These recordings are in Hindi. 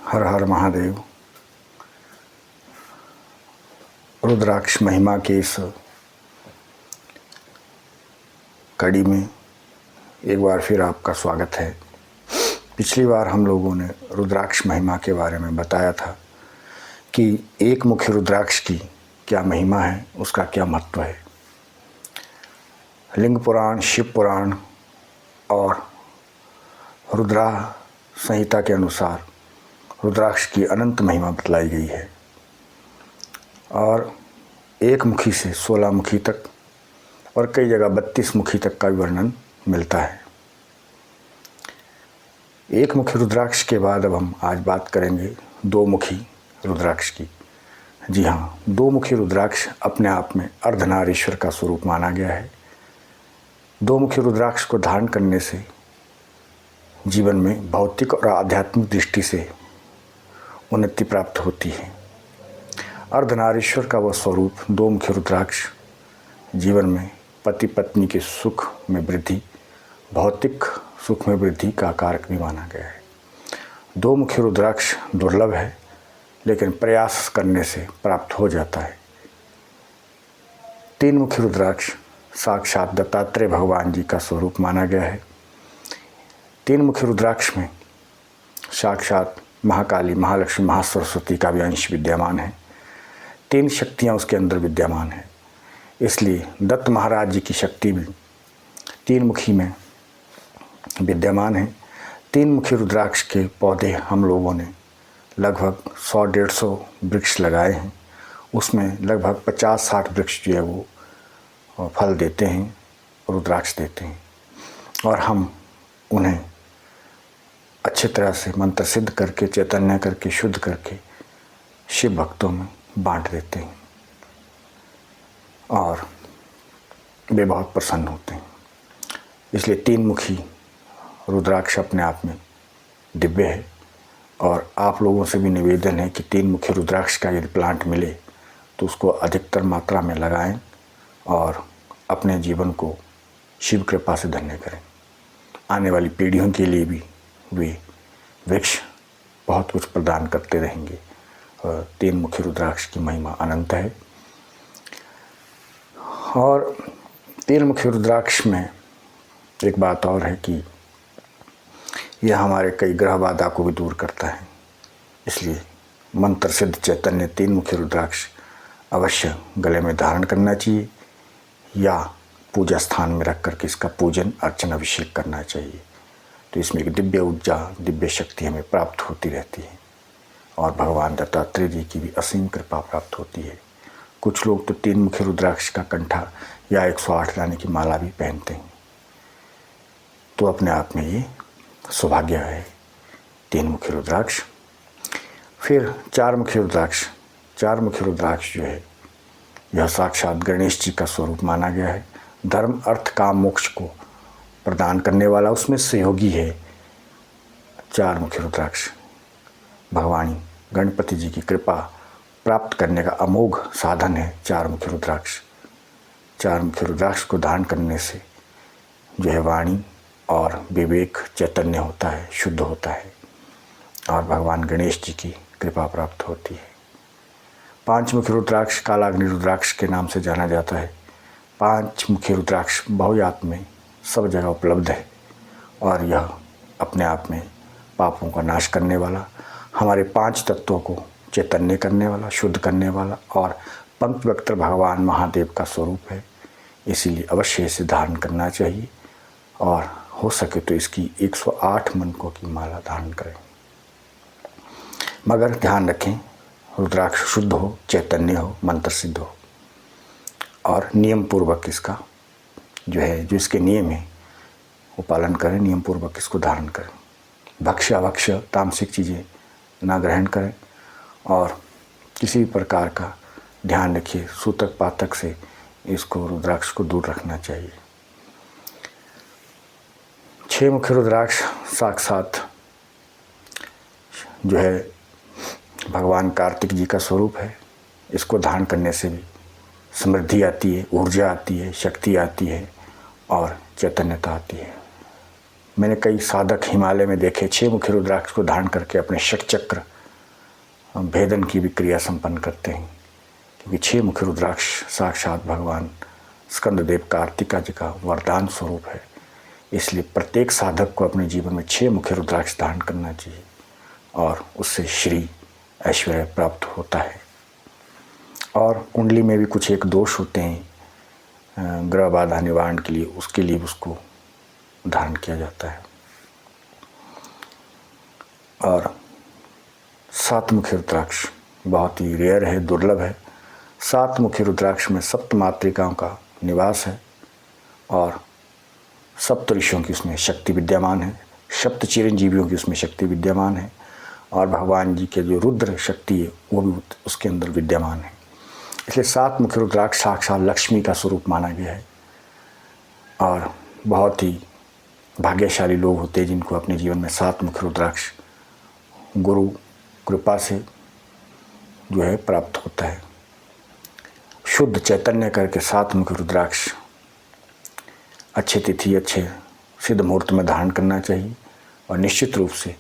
हर हर महादेव। रुद्राक्ष महिमा के इस कड़ी में एक बार फिर आपका स्वागत है। पिछली बार हम लोगों ने रुद्राक्ष महिमा के बारे में बताया था कि एक मुखी रुद्राक्ष की क्या महिमा है, उसका क्या महत्व है। लिंग पुराण, शिव पुराण और रुद्रा संहिता के अनुसार रुद्राक्ष की अनंत महिमा बतलाई गई है और एक मुखी से 16 मुखी तक और कई जगह 32 मुखी तक का वर्णन मिलता है। एक मुखी रुद्राक्ष के बाद अब हम आज बात करेंगे दो मुखी रुद्राक्ष की। जी हाँ, दो मुखी रुद्राक्ष अपने आप में अर्धनारीश्वर का स्वरूप माना गया है। दो मुखी रुद्राक्ष को धारण करने से जीवन में भौतिक और आध्यात्मिक दृष्टि से उन्नति प्राप्त होती है। अर्धनारीश्वर का वह स्वरूप दो मुखी रुद्राक्ष जीवन में पति पत्नी के सुख में वृद्धि, भौतिक सुख में वृद्धि का कारक भी माना गया है। दो मुखी रुद्राक्ष दुर्लभ है, लेकिन प्रयास करने से प्राप्त हो जाता है। तीन मुखी रुद्राक्ष साक्षात दत्तात्रेय भगवान जी का स्वरूप माना गया है। तीन मुखी रुद्राक्ष में साक्षात महाकाली, महालक्ष्मी, महासरस्वती का भी अंश विद्यमान है। तीन शक्तियाँ उसके अंदर विद्यमान है, इसलिए दत्त महाराज जी की शक्ति भी तीन मुखी में विद्यमान है। तीन मुखी रुद्राक्ष के पौधे हम लोगों ने लगभग 100-150 वृक्ष लगाए हैं। उसमें लगभग 50-60 वृक्ष जो है वो फल देते हैं, रुद्राक्ष देते हैं और हम उन्हें अच्छी तरह से मंत्र सिद्ध करके, चैतन्य करके, शुद्ध करके शिव भक्तों में बांट देते हैं और वे बहुत प्रसन्न होते हैं। इसलिए तीन मुखी रुद्राक्ष अपने आप में दिव्य है और आप लोगों से भी निवेदन है कि तीन मुखी रुद्राक्ष का यदि प्लांट मिले तो उसको अधिकतर मात्रा में लगाएं और अपने जीवन को शिव कृपा से धन्य करें। आने वाली पीढ़ियों के लिए भी वे वृक्ष बहुत कुछ प्रदान करते रहेंगे। और तीन मुखी रुद्राक्ष की महिमा अनंत है। और तीन मुखी रुद्राक्ष में एक बात और है कि यह हमारे कई ग्रह बाधा को भी दूर करता है। इसलिए मंत्र सिद्ध चैतन्य तीन मुखी रुद्राक्ष अवश्य गले में धारण करना चाहिए या पूजा स्थान में रख करके इसका पूजन, अर्चन, अभिषेक करना चाहिए। तो इसमें एक दिव्य ऊर्जा, दिव्य शक्ति हमें प्राप्त होती रहती है और भगवान दत्तात्रेय जी की भी असीम कृपा प्राप्त होती है। कुछ लोग तो तीन मुखी रुद्राक्ष का कंठा या 108 दाने की माला भी पहनते हैं। तो अपने आप में ये सौभाग्य है तीन मुखी रुद्राक्ष। फिर चार मुखी रुद्राक्ष। चार मुखी रुद्राक्ष जो है यह साक्षात गणेश जी का स्वरूप माना गया है। धर्म, अर्थ, काम, मोक्ष को प्रदान करने वाला उसमें सहयोगी है चार मुखी रुद्राक्ष। भगवान गणपति जी की कृपा प्राप्त करने का अमोघ साधन है चार मुखी रुद्राक्ष। चार मुखी रुद्राक्ष को धारण करने से जो है वाणी और विवेक, चैतन्य होता है, शुद्ध होता है और भगवान गणेश जी की कृपा प्राप्त होती है। पांच मुखी रुद्राक्ष कालाग्नि रुद्राक्ष के नाम से जाना जाता है। पांच मुखी रुद्राक्ष बहुयात में सब जगह उपलब्ध है और यह अपने आप में पापों का नाश करने वाला, हमारे पांच तत्वों को चैतन्य करने वाला, शुद्ध करने वाला और पंचवक्त भगवान महादेव का स्वरूप है। इसीलिए अवश्य इसे धारण करना चाहिए और हो सके तो इसकी 108 मनकों की माला धारण करें। मगर ध्यान रखें, रुद्राक्ष शुद्ध हो, चैतन्य हो, मंत्र सिद्ध हो और नियम पूर्वक इसका जो इसके नियम है वो पालन करें। नियम पूर्वक इसको धारण करें। भक्ष्य अभक्ष्य तामसिक चीज़ें ना ग्रहण करें और किसी भी प्रकार का ध्यान रखिए, सूतक पातक से इसको रुद्राक्ष को दूर रखना चाहिए। छह मुखी रुद्राक्ष साक्षात जो है भगवान कार्तिक जी का स्वरूप है। इसको धारण करने से भी समृद्धि आती है, ऊर्जा आती है, शक्ति आती है और चैतन्यता आती है। मैंने कई साधक हिमालय में देखे 6 मुखी रुद्राक्ष को धारण करके अपने षट चक्र भेदन की भी क्रिया संपन्न करते हैं, क्योंकि 6 मुखी रुद्राक्ष साक्षात भगवान स्कंददेव कार्तिका जी का वरदान स्वरूप है। इसलिए प्रत्येक साधक को अपने जीवन में 6 मुखी रुद्राक्ष धारण करना चाहिए और उससे श्री ऐश्वर्य प्राप्त होता है। और कुंडली में भी कुछ एक दोष होते हैं ग्रह बाधा निवारण के लिए, उसके लिए उसको धारण किया जाता है। और 7 मुखी रुद्राक्ष बहुत ही रेयर है, दुर्लभ है। 7 मुखी रुद्राक्ष में सप्त मातृकाओं का निवास है और सप्त ऋषियों की उसमें शक्ति विद्यमान है, सप्त चिरंजीवियों की उसमें शक्ति विद्यमान है और भगवान जी के जो रुद्र शक्ति है वो भी उसके अंदर विद्यमान है। इसलिए 7 मुखी रुद्राक्ष साक्षात लक्ष्मी का स्वरूप माना गया है। और बहुत ही भाग्यशाली लोग होते हैं जिनको अपने जीवन में 7 मुखी रुद्राक्ष गुरु कृपा से जो है प्राप्त होता है। शुद्ध चैतन्य करके 7 मुखी रुद्राक्ष अच्छे तिथि अच्छे सिद्ध मुहूर्त में धारण करना चाहिए। और निश्चित रूप से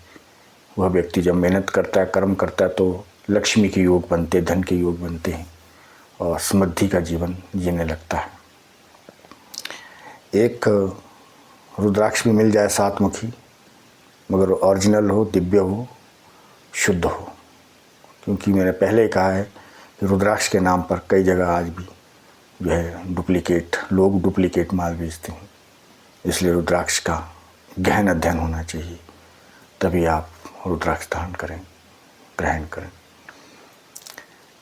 वह व्यक्ति जब मेहनत करता है, कर्म करता है, तो लक्ष्मी के योग बनते, धन के योग बनते हैं और समृद्धि का जीवन जीने लगता है। एक रुद्राक्ष भी मिल जाए 7 मुखी, मगर ओरिजिनल हो, दिव्य हो, शुद्ध हो, क्योंकि मैंने पहले कहा है कि रुद्राक्ष के नाम पर कई जगह आज भी जो है लोग डुप्लीकेट माल बेचते हैं। इसलिए रुद्राक्ष का गहन अध्ययन होना चाहिए, तभी आप रुद्राक्ष धारण करें, ग्रहण करें।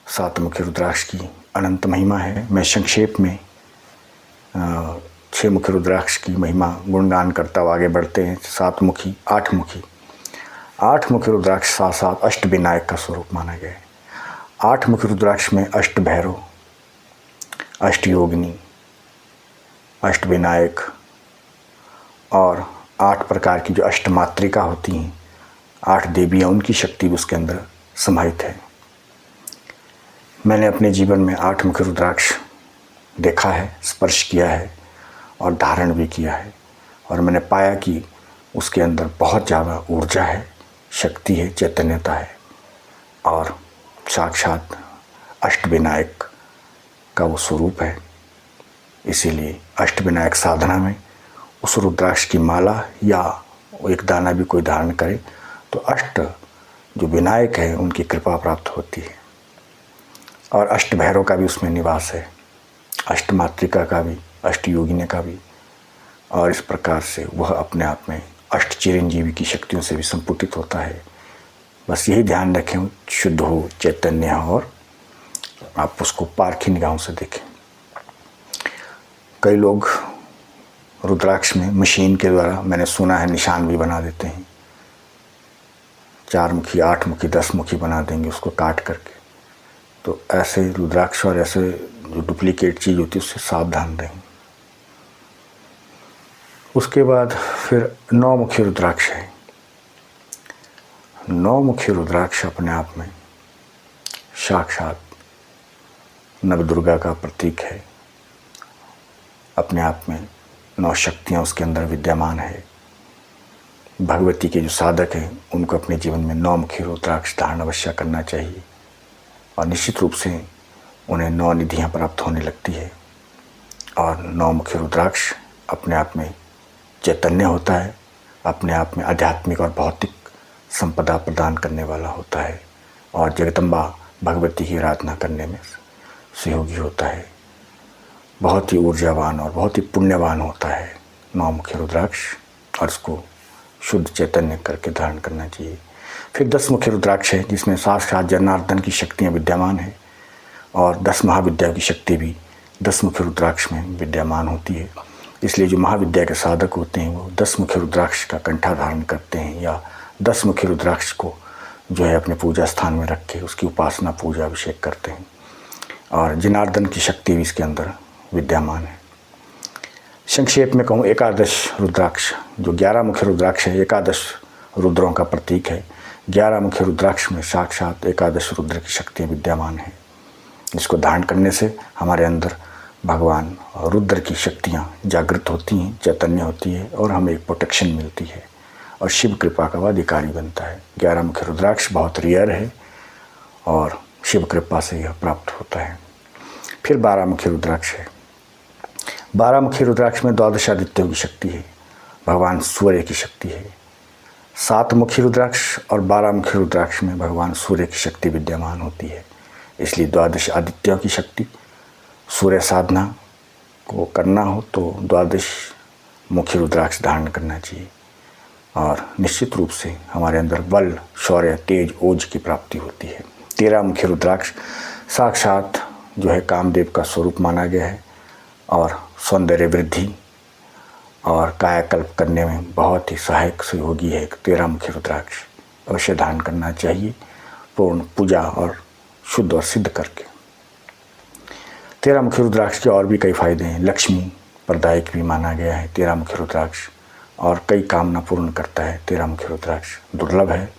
7 मुखी रुद्राक्ष की अनंत महिमा है। मैं संक्षेप में 6 मुखी रुद्राक्ष की महिमा गुणगान करता हुआ आगे बढ़ते हैं। 7 मुखी 8 मुखी रुद्राक्ष साथ अष्ट विनायक का स्वरूप माना गया है। 8 मुखी रुद्राक्ष में अष्ट भैरव, अष्ट योगिनी, अष्ट विनायक और 8 प्रकार की जो अष्ट मातृका होती हैं, 8 देवियाँ, उनकी शक्ति भी उसके अंदर समाहित है। मैंने अपने जीवन में 8 मुखी रुद्राक्ष देखा है, स्पर्श किया है और धारण भी किया है। और मैंने पाया कि उसके अंदर बहुत ज़्यादा ऊर्जा है, शक्ति है, चैतन्यता है और साक्षात अष्टविनायक का वो स्वरूप है। इसीलिए अष्टविनायक साधना में उस रुद्राक्ष की माला या एक दाना भी कोई धारण करे तो अष्ट जो विनायक है उनकी कृपा प्राप्त होती है। और अष्ट भैरव का भी उसमें निवास है, अष्ट मातृका का भी, अष्ट योगिनी का भी। और इस प्रकार से वह अपने आप में अष्ट चिरंजीवी की शक्तियों से भी संपुटित होता है। बस यही ध्यान रखें, शुद्ध हो, चैतन्य हो और आप उसको पारखी निगाहों से देखें। कई लोग रुद्राक्ष में मशीन के द्वारा, मैंने सुना है, निशान भी बना देते हैं। 4 मुखी, 8 मुखी, 10 मुखी बना देंगे उसको काट करके। तो ऐसे रुद्राक्ष और ऐसे जो डुप्लीकेट चीज़ होती है उससे सावधान रहें। उसके बाद फिर 9 मुखी रुद्राक्ष है। 9 मुखी रुद्राक्ष अपने आप में साक्षात नवदुर्गा का प्रतीक है। अपने आप में 9 शक्तियाँ उसके अंदर विद्यमान है। भगवती के जो साधक हैं उनको अपने जीवन में 9 मुखी रुद्राक्ष धारण अवश्य करना चाहिए और निश्चित रूप से उन्हें 9 निधियाँ प्राप्त होने लगती है। और 9 मुखी रुद्राक्ष अपने आप में चैतन्य होता है, अपने आप में आध्यात्मिक और भौतिक संपदा प्रदान करने वाला होता है और जगदम्बा भगवती की आराधना करने में सहयोगी होता है। बहुत ही ऊर्जावान और बहुत ही पुण्यवान होता है 9 मुखी रुद्राक्ष और उसको शुद्ध चैतन्य करके धारण करना चाहिए। फिर 10 मुखी रुद्राक्ष है जिसमें साक्षात जनार्दन की शक्तियाँ विद्यमान हैं और 10 महाविद्या की शक्ति भी 10 मुखी रुद्राक्ष में विद्यमान होती है। इसलिए जो महाविद्या के साधक होते हैं वो 10 मुखी रुद्राक्ष का कंठा धारण करते हैं या 10 मुखी रुद्राक्ष को जो है अपने पूजा स्थान में रख के उसकी उपासना, पूजा, अभिषेक करते हैं और जनार्दन की शक्ति भी इसके अंदर विद्यमान है। संक्षेप में कहूँ, 11 रुद्राक्ष जो 11 मुखी रुद्राक्ष है, 11 रुद्रों का प्रतीक है। 11 मुखी रुद्राक्ष में साक्षात 11 रुद्र की शक्तियाँ विद्यमान हैं। इसको धारण करने से हमारे अंदर भगवान रुद्र की शक्तियाँ जागृत होती हैं, चैतन्य होती है और हमें एक प्रोटेक्शन मिलती है और शिव कृपा का वह अधिकारी बनता है। 11 मुखी रुद्राक्ष बहुत रेयर है और शिव कृपा से यह प्राप्त होता है। फिर 12 मुखी रुद्राक्ष है। 12 मुखी रुद्राक्ष में द्वादश आदित्यों की शक्ति है, भगवान सूर्य की शक्ति है। 7 मुखी रुद्राक्ष और 12 मुखी रुद्राक्ष में भगवान सूर्य की शक्ति विद्यमान होती है। इसलिए द्वादश आदित्यों की शक्ति, सूर्य साधना को करना हो तो 12 मुखी रुद्राक्ष धारण करना चाहिए और निश्चित रूप से हमारे अंदर बल, शौर्य, तेज, ओज की प्राप्ति होती है। 13 मुखी रुद्राक्ष साक्षात जो है कामदेव का स्वरूप माना गया है और सौंदर्य वृद्धि और कायाकल्प करने में बहुत ही सहायक सहयोगी है। 13 मुखी रुद्राक्ष अवश्य धारण करना चाहिए, पूर्ण पूजा और शुद्ध और सिद्ध करके। 13 मुखी रुद्राक्ष के और भी कई फायदे हैं। लक्ष्मी प्रदायक भी माना गया है 13 मुखी रुद्राक्ष और कई कामना पूर्ण करता है। 13 मुखी रुद्राक्ष दुर्लभ है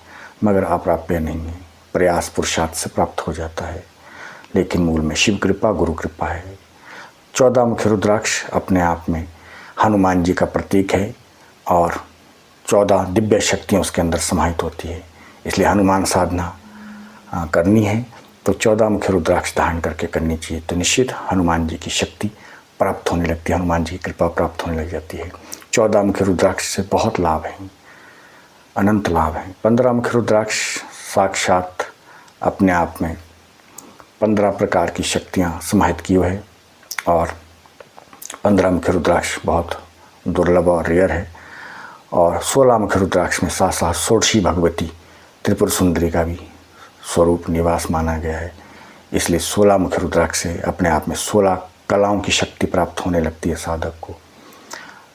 मगर अप्राप्य नहीं है, प्रयास पुरुषार्थ से प्राप्त हो जाता है, लेकिन मूल में शिव कृपा, गुरु कृपा है। 14 मुखी रुद्राक्ष अपने आप में हनुमान जी का प्रतीक है और 14 दिव्य शक्तियाँ उसके अंदर समाहित होती है। इसलिए हनुमान साधना करनी है तो 14 मुखी रुद्राक्ष धारण करके करनी चाहिए, तो निश्चित हनुमान जी की शक्ति प्राप्त होने लगती है, हनुमान जी की कृपा प्राप्त होने लग जाती है। 14 मुखी रुद्राक्ष से बहुत लाभ है, अनंत लाभ है। 15 मुखी रुद्राक्ष साक्षात अपने आप में 15 प्रकार की शक्तियाँ समाहित की हुई है और 15 मुखी रुद्राक्ष बहुत दुर्लभ और रेयर है। और 16 मुखी रुद्राक्ष में साथ साथ षोडशी भगवती त्रिपुर सुंदरी का भी स्वरूप निवास माना गया है। इसलिए 16 मुखी रुद्राक्ष से अपने आप में 16 कलाओं की शक्ति प्राप्त होने लगती है साधक को।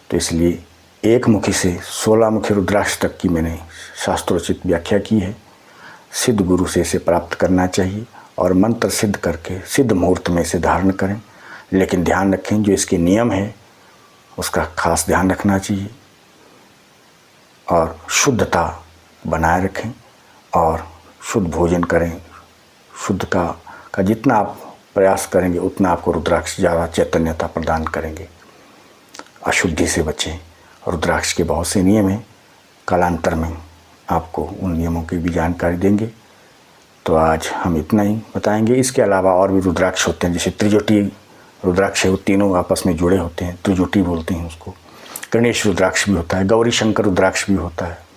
तो इसलिए एक मुखी से 16 मुखी रुद्राक्ष तक की मैंने शास्त्रोचित व्याख्या की है। सिद्ध गुरु से इसे प्राप्त करना चाहिए और मंत्र सिद्ध करके सिद्ध मुहूर्त में इसे धारण करें, लेकिन ध्यान रखें जो इसके नियम है उसका खास ध्यान रखना चाहिए और शुद्धता बनाए रखें और शुद्ध भोजन करें। शुद्ध का जितना आप प्रयास करेंगे उतना आपको रुद्राक्ष ज़्यादा चैतन्यता प्रदान करेंगे। अशुद्धि से बचें। रुद्राक्ष के बहुत से नियम हैं, कालांतर में आपको उन नियमों की भी जानकारी देंगे। तो आज हम इतना ही बताएंगे। इसके अलावा और भी रुद्राक्ष होते हैं, जैसे त्रिजोटी रुद्राक्ष है, वो तीनों आपस में जुड़े होते हैं, त्रिजोटी बोलते हैं उसको। गणेश रुद्राक्ष भी होता है, गौरी शंकर रुद्राक्ष भी होता है।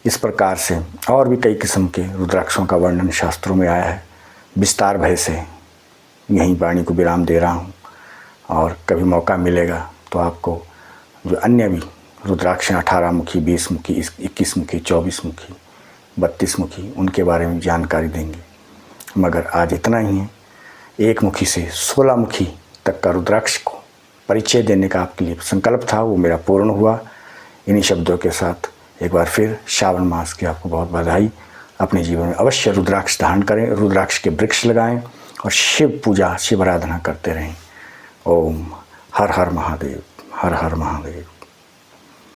इस प्रकार से और भी कई किस्म के रुद्राक्षों का वर्णन शास्त्रों में आया है। विस्तार भय से यहीं वाणी को विराम दे रहा हूँ और कभी मौका मिलेगा तो आपको जो अन्य भी रुद्राक्ष 18 मुखी, 20 मुखी, 21 मुखी, 24 मुखी, 32 मुखी, उनके बारे में जानकारी देंगे। मगर आज इतना ही है। एक मुखी से 16 मुखी तक का रुद्राक्ष को परिचय देने का आपके लिए संकल्प था, वो मेरा पूर्ण हुआ। इन्हीं शब्दों के साथ एक बार फिर श्रावण मास की आपको बहुत बधाई। अपने जीवन में अवश्य रुद्राक्ष धारण करें, रुद्राक्ष के वृक्ष लगाएं और शिव पूजा, शिव आराधना करते रहें। ओम हर हर महादेव, हर हर महादेव।